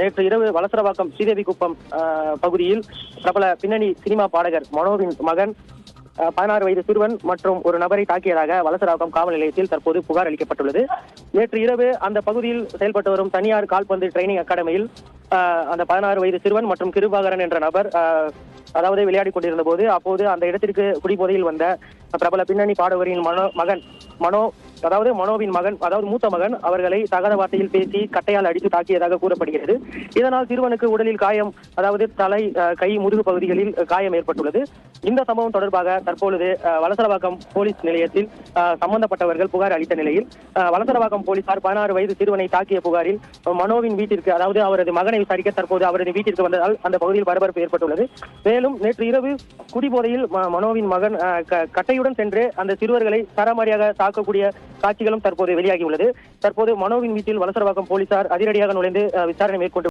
நேற்று இரவு வலசரவாக்கம் ஸ்ரீதேவிக்குப்பம் பகுதியில் பிரபல பின்னணி சினிமா பாடகர் மனோவின் மகன் 16 வயது சிறுவன் மற்றும் ஒரு நபரை தாக்கியதாக வலசரவாக்கம் காவல் நிலையத்தில் தற்போது புகார் அளிக்கப்பட்டுள்ளது. நேற்று இரவு அந்த பகுதியில் செயல்பட்டு வரும் தனியார் கால்பந்து ட்ரைனிங் அகாடமியில் அந்த 16 வயது சிறுவன் மற்றும் கிருபாகரன் என்ற நபர் அதாவது விளையாடி கொண்டிருந்த போது அப்போது அந்த இடத்திற்கு குடிபோதையில் வந்த பிரபல பின்னணி பாடகரின் மனோவின் மகன் அதாவது மூத்த மகன் அவர்களை தகாத வார்த்தையில் பேசி கட்டையால் அடித்து தாக்கியதாக கூறப்படுகிறது. இதனால் சிறுவனுக்கு உடலில் காயம், அதாவது தலை, கை, முதுகு பகுதிகளில் காயம் ஏற்பட்டுள்ளது. இந்த சம்பவம் தொடர்பாக தற்பொழுது வலசரவாக்கம் போலீஸ் நிலையத்தில் சம்பந்தப்பட்டவர்கள் புகார் அளித்த நிலையில் வலசரவாக்கம் போலீசார் 16 வயது சிறுவனை தாக்கிய புகாரில் மனோவின் வீட்டிற்கு, அதாவது அவரது மகனை விசாரிக்க தற்போது அவரது வீட்டிற்கு வந்ததால் அந்த பகுதியில் பரபரப்பு ஏற்பட்டுள்ளது. மேலும் நேற்று இரவு குடிபோதையில் மனோவின் மகன் கட்டையுடன் சென்று அந்த சிறுவர்களை சரமாரியாக தாக்கக்கூடிய காட்சிகளும் தற்போது வெளியாகியுள்ளது. தற்போது மனோவின் வீட்டில் வலசரவாக்கம் போலீசார் அதிரடியாக நுழைந்து விசாரணை மேற்கொண்டு